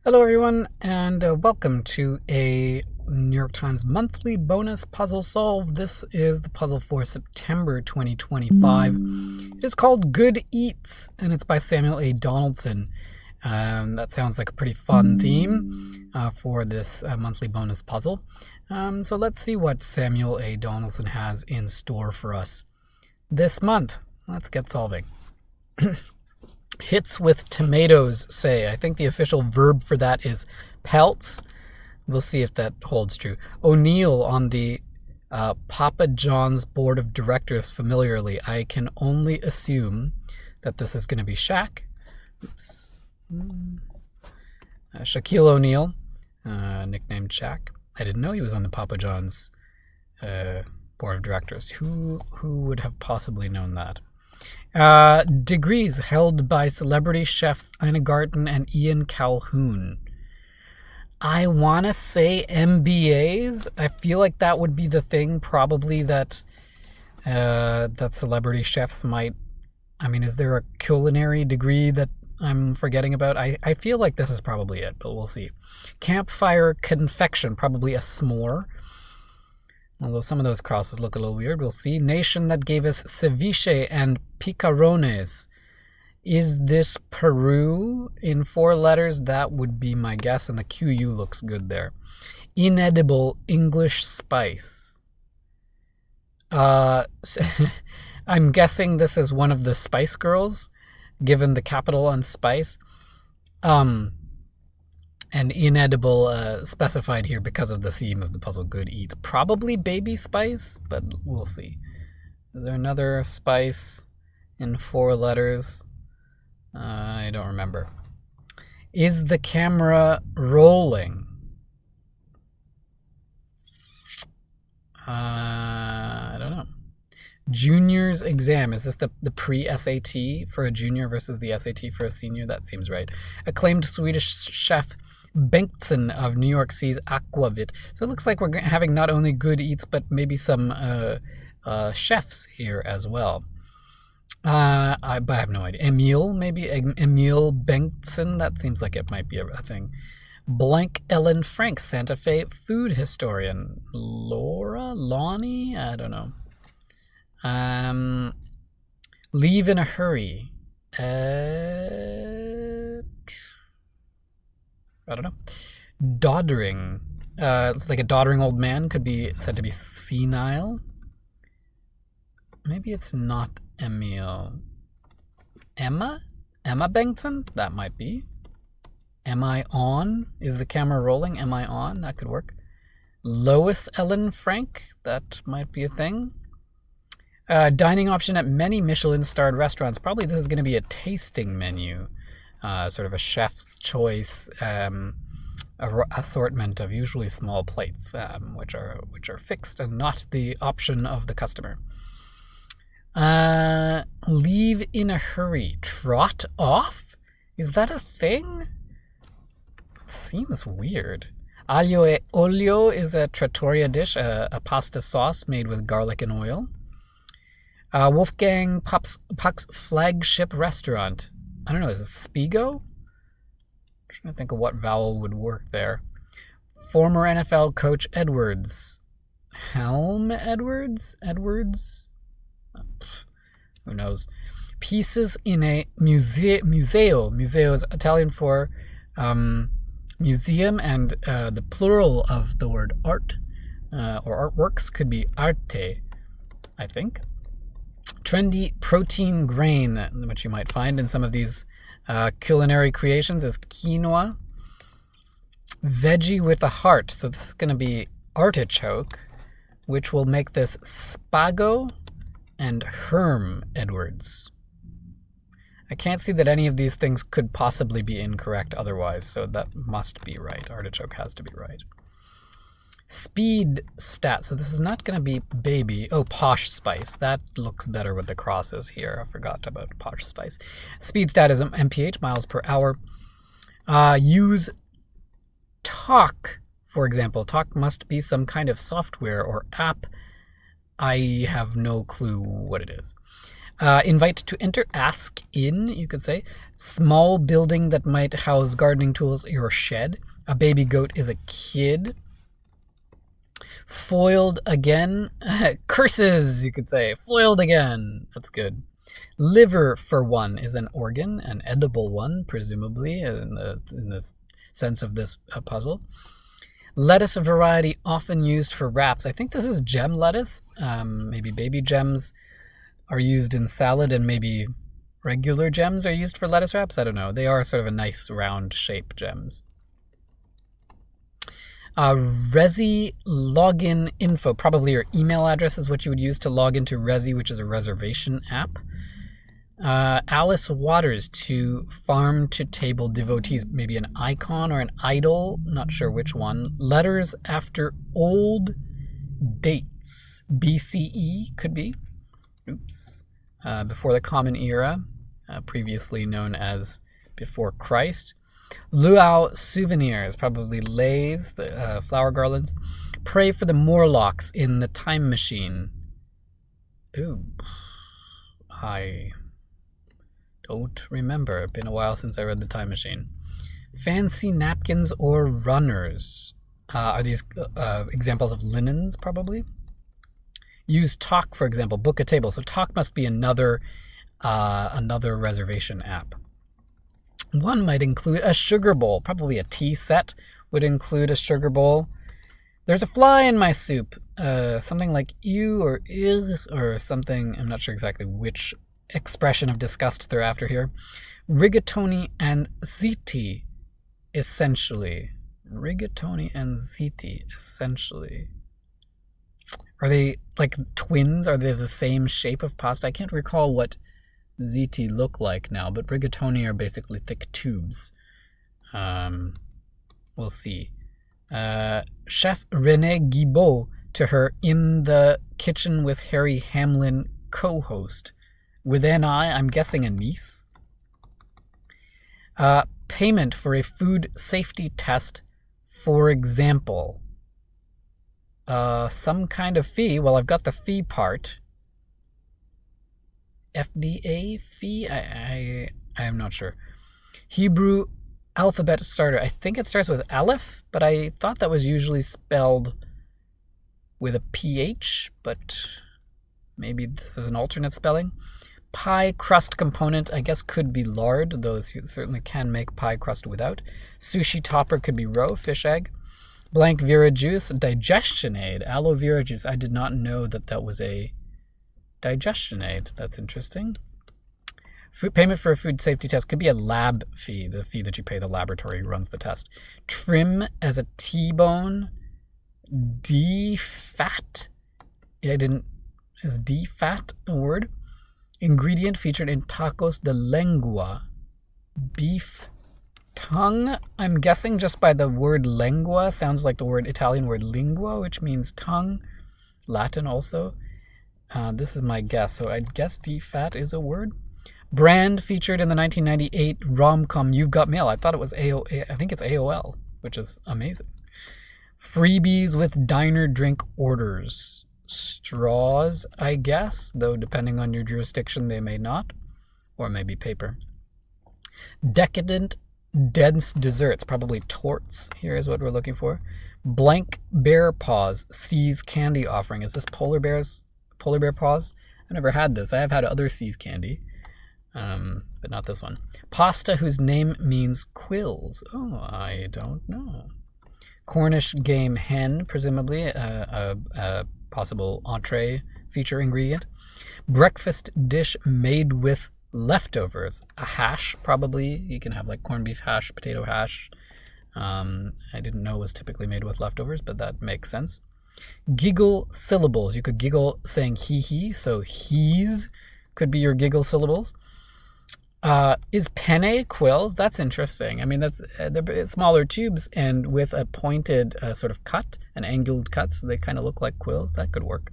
Hello everyone, and welcome to a New York Times monthly bonus puzzle solve. This is the puzzle for September 2025. It is called Good Eats, and it's by Samuel A. Donaldson. That sounds like a pretty fun theme for this monthly bonus puzzle. So let's see what Samuel A. Donaldson has in store for us this month. Let's get solving. Hits with tomatoes, say. I think the official verb for that is pelts. We'll see if that holds true. O'Neill on the Papa John's board of directors familiarly. I can only assume that this is going to be Shaq. Oops. Shaquille O'Neal, nicknamed Shaq. I didn't know he was on the Papa John's board of directors. Who would have possibly known that? Degrees held by celebrity chefs Ina Garten and Ian Calhoun. I want to say MBAs. I feel like that would be the thing probably that celebrity chefs might... I mean, is there a culinary degree that I'm forgetting about? I feel like this is probably it, but we'll see. Campfire confection, probably a s'more. Although some of those crosses look a little weird, we'll see. Nation that gave us ceviche and picarones. Is this Peru in 4 letters? That would be my guess, and the QU looks good there. Inedible English spice. I'm guessing this is one of the Spice Girls, given the capital on spice. And inedible specified here because of the theme of the puzzle, Good Eats. Probably baby spice, but we'll see. Is there another spice in 4 letters? I don't remember. Is the camera rolling? I don't know. Junior's exam. Is this the pre-SAT for a junior versus the SAT for a senior? That seems right. Acclaimed Swedish chef Bengtsson of New York Sea's Aquavit. So it looks like we're having not only good eats, but maybe some chefs here as well. I have no idea. Emil, maybe? Emil Bengtsson? That seems like it might be a thing. Blank Ellen Frank, Santa Fe food historian. Laura? Lonnie? I don't know. Leave in a hurry. I don't know. Doddering. It's like a doddering old man. Could be said to be senile. Maybe it's not Emil. Emma? Emma Bengtsson? That might be. Am I on? Is the camera rolling? Am I on? That could work. Lois Ellen Frank? That might be a thing. Dining option at many Michelin-starred restaurants. Probably this is going to be a tasting menu. Sort of a chef's choice assortment of usually small plates, which are fixed and not the option of the customer. Leave in a hurry. Trot off? Is that a thing? Seems weird. Aglio e olio is a trattoria dish, a pasta sauce made with garlic and oil. Wolfgang Puck's flagship restaurant. I don't know, is it Spigo? I'm trying to think of what vowel would work there. Former NFL coach Edwards. Helm Edwards? Who knows? Pieces in a museo. Museo is Italian for museum, and the plural of the word art or artworks could be arte, I think. Trendy protein grain, which you might find in some of these culinary creations, is quinoa. Veggie with a heart. So this is going to be artichoke, which will make this Spago and Herm Edwards. I can't see that any of these things could possibly be incorrect otherwise, so that must be right. Artichoke has to be right. Speed stat. So this is not going to be baby. Oh, posh spice. That looks better with the crosses here. I forgot about posh spice. Speed stat is mph, miles per hour. Use talk, for example. Talk must be some kind of software or app. I have no clue what it is. Invite to enter, ask in, you could say. Small building that might house gardening tools, your shed. A baby goat is a kid. Foiled again. Curses, you could say. Foiled again. That's good. Liver for one is an organ, an edible one, presumably, in the sense of this puzzle. Lettuce, a variety often used for wraps. I think this is gem lettuce. Maybe baby gems are used in salad, and maybe regular gems are used for lettuce wraps. I don't know. They are sort of a nice round shape gems. Resi login info. Probably your email address is what you would use to log into Resi, which is a reservation app. Alice Waters, to farm to table devotees. Maybe an icon or an idol. Not sure which one. Letters after old dates. BCE could be. Oops. Before the Common Era, previously known as before Christ. Luau souvenirs, probably leis, the flower garlands. Pray for the Morlocks in the Time Machine. Ooh. I don't remember. It's been a while since I read the Time Machine. Fancy napkins or runners. Are these examples of linens, probably? Use Talk, for example. Book a table. So Talk must be another reservation app. One might include a sugar bowl. Probably a tea set would include a sugar bowl. There's a fly in my soup. Something like ew or ugh or something. I'm not sure exactly which expression of disgust they're after here. Rigatoni and ziti, essentially. Rigatoni and ziti, essentially. Are they like twins? Are they the same shape of pasta? I can't recall what ziti look like now, but rigatoni are basically thick tubes. We'll see. Chef René Guibault to her In the Kitchen with Harry Hamlin co-host. With an I, I'm guessing a niece. Payment for a food safety test, for example. Some kind of fee. Well, I've got the fee part. FDA fee? I am not sure. Hebrew alphabet starter. I think it starts with aleph, but I thought that was usually spelled with a PH, but maybe this is an alternate spelling. Pie crust component, I guess, could be lard, though you certainly can make pie crust without. Sushi topper could be roe, fish egg. Blank vera juice, digestion aid, aloe vera juice. I did not know that that was a digestion aid. That's interesting. Food payment for a food safety test could be a lab fee, the fee that you pay the laboratory who runs the test. Trim as a T-bone. D-fat. Is D-fat a word? Ingredient featured in tacos de lengua. Beef tongue. I'm guessing just by the word lengua. Sounds like the Italian word lingua, which means tongue. Latin also. This is my guess. So I'd guess D-fat is a word. Brand featured in the 1998 rom-com You've Got Mail. I thought it was AOL. I think it's AOL, which is amazing. Freebies with diner drink orders. Straws, I guess, though depending on your jurisdiction they may not, or maybe paper. Decadent, dense desserts, probably torts here is what we're looking for. Blank bear paws, C's candy offering. Is this polar bear paws? I've never had this. I have had other C's candy, but not this one. Pasta whose name means quills. Oh, I don't know. Cornish game hen, presumably a possible entree feature ingredient. Breakfast dish made with leftovers. A hash, probably. You can have like corned beef hash, potato hash. I didn't know it was typically made with leftovers, but that makes sense. Giggle syllables. You could giggle saying he, so he's could be your giggle syllables. Is penne quills? That's interesting. I mean, they're smaller tubes and with a pointed sort of cut, an angled cut, so they kind of look like quills. That could work.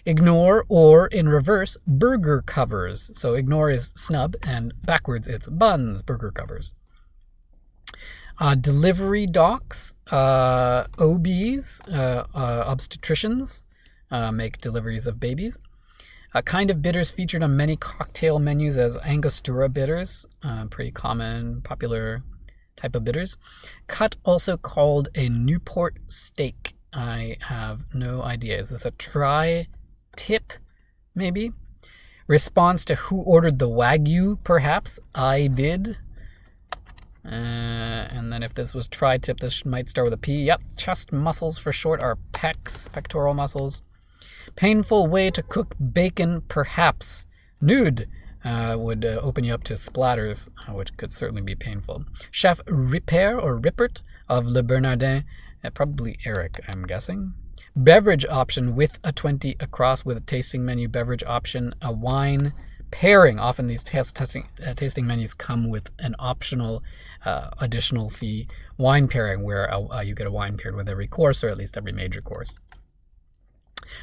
Ignore, or in reverse, burger covers. So ignore is snub, and backwards it's buns, burger covers. Delivery docs, OBs, obstetricians, make deliveries of babies. Kind of bitters featured on many cocktail menus as Angostura bitters, pretty common, popular type of bitters. Cut, also called a Newport steak. I have no idea. Is this a tri-tip, maybe? Response to who ordered the Wagyu, perhaps? I did. And then if this was tri-tip, this might start with a P. Yep, chest muscles for short are pecs, pectoral muscles. Painful way to cook bacon, perhaps. Nude would open you up to splatters, which could certainly be painful. Chef Ripert or Rippert of Le Bernardin, probably Eric, I'm guessing. Beverage option with a 20 across with a tasting menu. Beverage option, a wine pairing. Often these tasting menus come with an optional additional fee. Wine pairing, where you get a wine paired with every course, or at least every major course.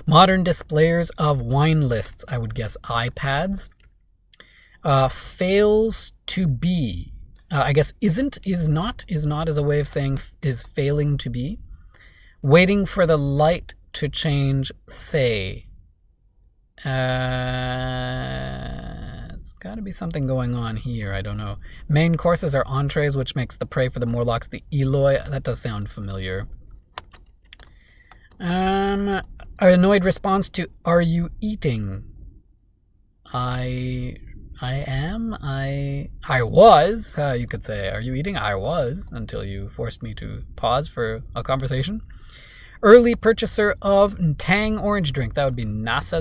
Modern displayers of wine lists, I would guess iPads. Fails to be. I guess isn't, is not is a way of saying is failing to be. Waiting for the light to change, say. It's got to be something going on here. I don't know. Main courses are entrees, which makes the prey for the Morlocks the Eloy. That does sound familiar. Annoyed response to "Are you eating?" I was. You could say, "Are you eating?" I was, until you forced me to pause for a conversation. Early purchaser of Tang orange drink. That would be NASA.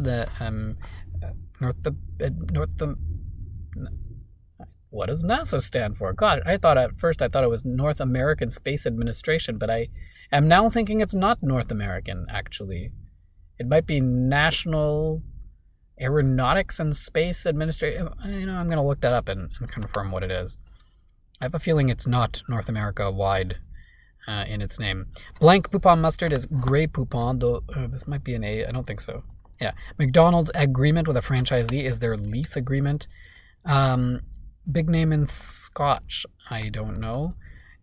What does NASA stand for? God, at first I thought it was North American Space Administration, but I am now thinking it's not North American, actually. It might be National Aeronautics and Space Administration. I'm going to look that up and confirm what it is. I have a feeling it's not North America wide in its name. Blank Poupon mustard is Grey Poupon, though this might be an A. I don't think so. Yeah. McDonald's agreement with a franchisee is their lease agreement. Big name in Scotch. I don't know.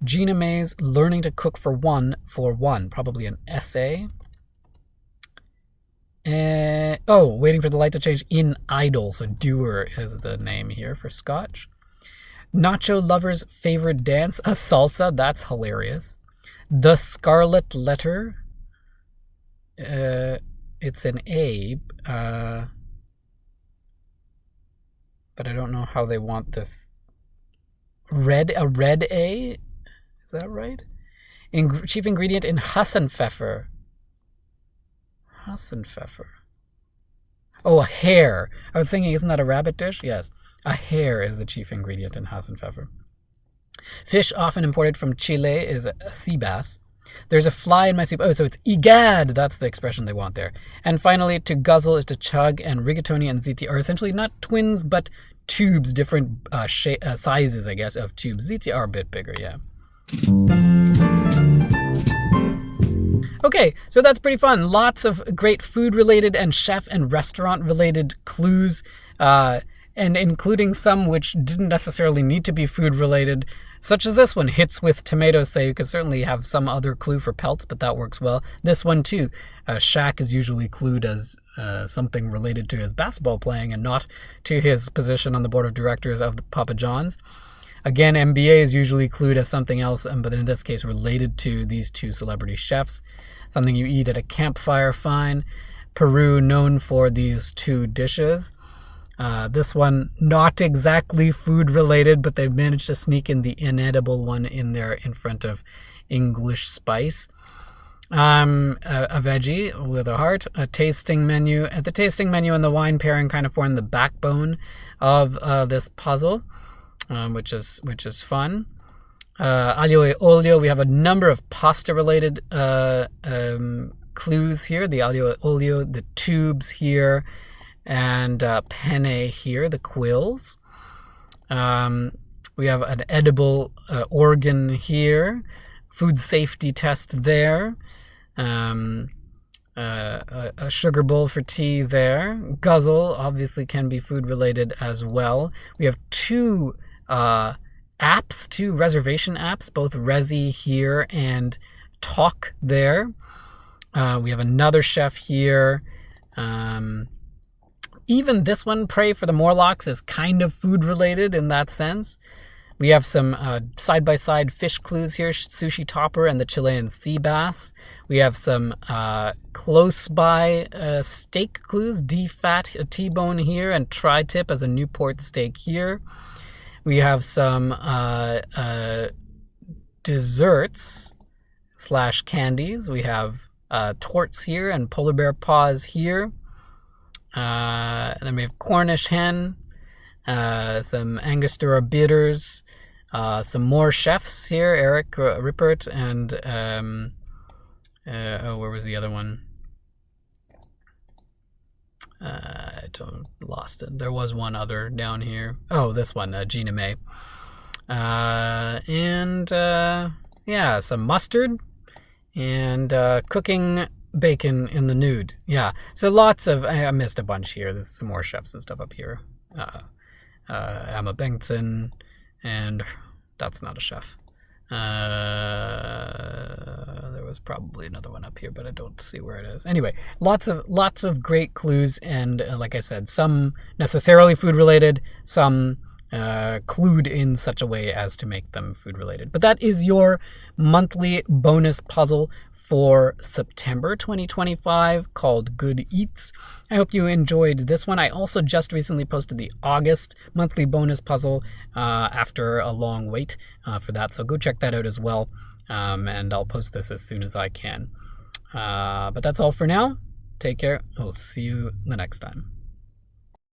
Gina May's learning to cook for one. Probably an essay. Waiting for the light to change in idle. So doer is the name here for Scotch. Nacho lover's favorite dance, a salsa. That's hilarious. The Scarlet Letter. It's an A. But I don't know how they want this. A red A? Is that right? Chief ingredient in Hassenpfeffer. Oh, a hare. I was thinking, isn't that a rabbit dish? Yes. A hare is the chief ingredient in Hassenpfeffer. Fish often imported from Chile is a sea bass. There's a fly in my soup. Oh, so it's egad. That's the expression they want there. And finally, to guzzle is to chug, and rigatoni and ziti are essentially not twins, but tubes, different sizes, I guess, of tubes. Ziti are a bit bigger, yeah. Okay, so that's pretty fun. Lots of great food-related and chef and restaurant-related clues, and including some which didn't necessarily need to be food-related, such as this one, hits with tomatoes. Say you could certainly have some other clue for pelts, but that works well. This one too, Shaq is usually clued as something related to his basketball playing and not to his position on the board of directors of the Papa John's. Again, MBA is usually clued as something else, but in this case related to these two celebrity chefs. Something you eat at a campfire, fine. Peru, known for these two dishes. This one, not exactly food related, but they've managed to sneak in the inedible one in there in front of English spice. A veggie with a heart, a tasting menu. At the tasting menu and the wine pairing kind of form the backbone of this puzzle, which is fun. Aglio e olio, we have a number of pasta related clues here. The aglio e olio, the tubes here, and penne here, the quills. We have an edible organ here, food safety test there, a sugar bowl for tea there. Guzzle obviously can be food related as well. We have two reservation apps, both Resi here and Talk there. We have another chef here. even this one, Pray for the Morlocks, is kind of food related in that sense. We have some side-by-side fish clues here, sushi topper and the Chilean sea bass. We have some close-by steak clues, D-fat, a T-bone here, and tri-tip as a Newport steak here. We have some desserts / candies. We have torts here and polar bear paws here. And then we have Cornish hen, some Angostura bitters, some more chefs here, Eric Rippert, and where was the other one? I lost it. There was one other down here. Oh, this one, Gina May. Yeah, some mustard and cooking bacon in the nude. Yeah, so lots of, I missed a bunch here. There's some more chefs and stuff up here. Emma Bengtson, and that's not a chef. There was probably another one up here, but I don't see where it is. Anyway, lots of great clues, and like I said, some necessarily food related, some clued in such a way as to make them food related. But that is your monthly bonus puzzle for September 2025 called Good Eats. I hope you enjoyed this one. I also just recently posted the August monthly bonus puzzle after a long wait for that, so go check that out as well, and I'll post this as soon as I can. But that's all for now. Take care. We'll see you the next time.